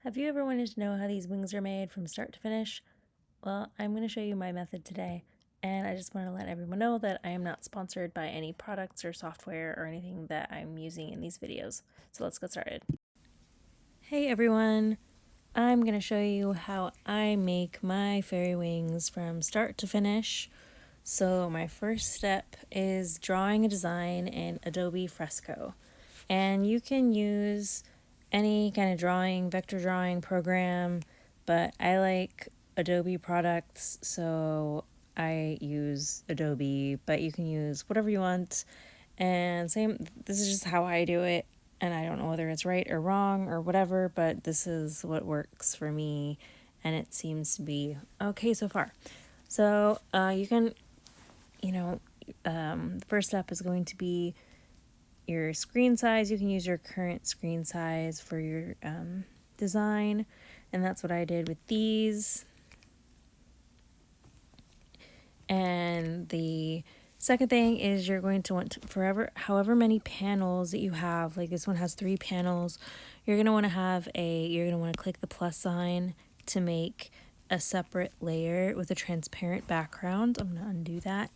Have you ever wanted to know how these wings are made from start to finish? Well, I'm going to show you my method today, and I just want to let everyone know that I am not sponsored by any products or software or anything that I'm using in these videos. So let's get started. Hey everyone! I'm going to show you how I make my fairy wings from start to finish. So my first step is drawing a design in Adobe Fresco. And you can use any kind of vector drawing program, but I like Adobe products, so I use Adobe, but you can use whatever you want. And this is just how I do it, and I don't know whether it's right or wrong or whatever, but this is what works for me, and it seems to be okay so far. So you can, the first step is going to be your screen size. You can use your current screen size for your design, and that's what I did with these. And the second thing is you're going to want to, however many panels that you have, like this one has 3 panels, you're going to want to click the plus sign to make a separate layer with a transparent background. I'm going to undo that.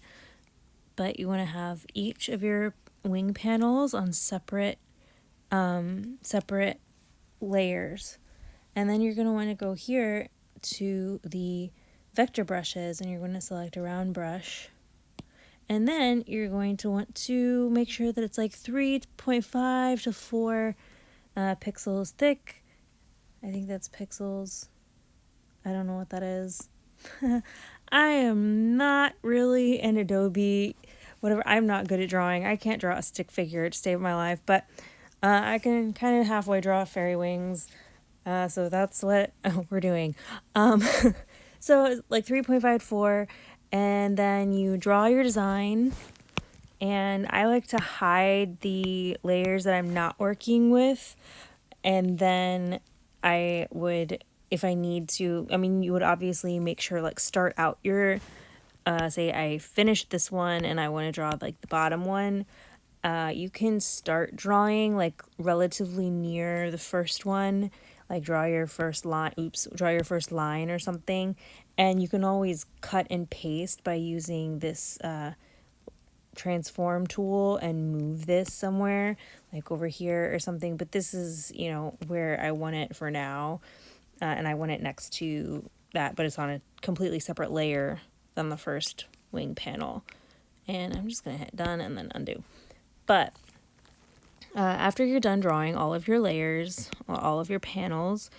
But you want to have each of your wing panels on separate layers. And then you're going to want to go here to the vector brushes, and you're going to select a round brush. And then you're going to want to make sure that it's like 3.5 to 4 pixels thick. I think that's pixels. I don't know what that is. I am not really an Adobe, whatever. I'm not good at drawing. I can't draw a stick figure to save my life, but I can kind of halfway draw fairy wings. So that's what we're doing. So like 3.54, and then you draw your design. And I like to hide the layers that I'm not working with, and then I would, if I need to, you would obviously make sure, like, start out your, say I finished this one and I want to draw like the bottom one. You can start drawing like relatively near the first one, like draw your first line or something, and you can always cut and paste by using this transform tool and move this somewhere, like over here or something. But this is, where I want it for now, and I want it next to that, but it's on a completely separate layer than the first wing panel. And I'm just gonna hit done and then undo. But after you're done drawing all of your layers, all of your panels,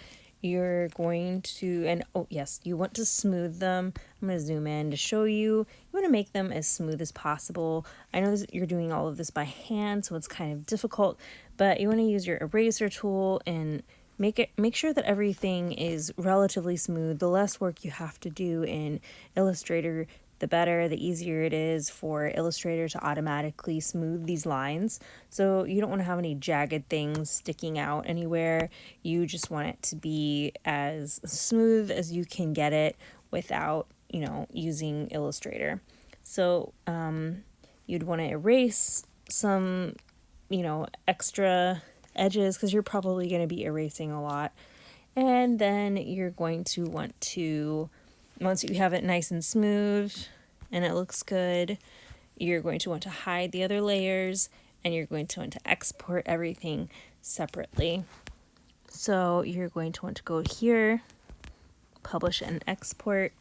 you're going to, and oh yes, you want to smooth them. I'm going to zoom in to show you. You want to make them as smooth as possible. I know you're doing all of this by hand, so it's kind of difficult, but you want to use your eraser tool and make sure that everything is relatively smooth. The less work you have to do in Illustrator, the better, the easier it is for Illustrator to automatically smooth these lines. So you don't want to have any jagged things sticking out anywhere. You just want it to be as smooth as you can get it without, using Illustrator. So you'd want to erase some, extra edges, because you're probably going to be erasing a lot. And then you're going to want to, once you have it nice and smooth and it looks good, you're going to want to hide the other layers, and you're going to want to export everything separately. So you're going to want to go here, publish and export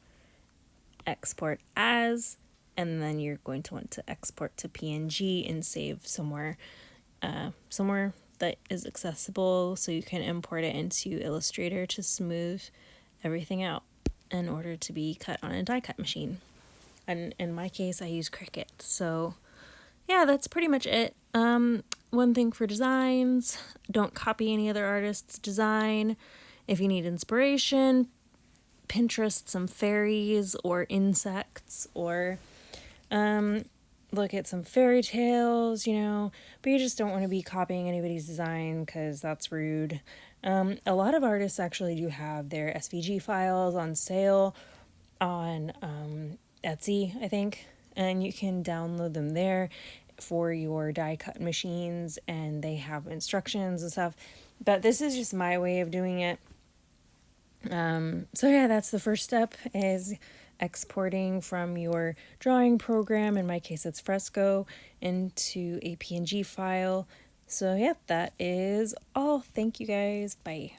as, and then you're going to want to export to PNG and save somewhere that is accessible, so you can import it into Illustrator to smooth everything out in order to be cut on a die cut machine. And in my case, I use Cricut. So yeah, that's pretty much it. One thing for designs: don't copy any other artist's design. If you need inspiration, Pinterest some fairies or insects, or look at some fairy tales, but you just don't want to be copying anybody's design, because that's rude. A lot of artists actually do have their SVG files on sale on Etsy, I think, and you can download them there for your die cut machines, and they have instructions and stuff. But this is just my way of doing it. So yeah, that's the first step, is exporting from your drawing program, in my case it's Fresco, into a PNG file. So yeah, that is all. Thank you guys. Bye.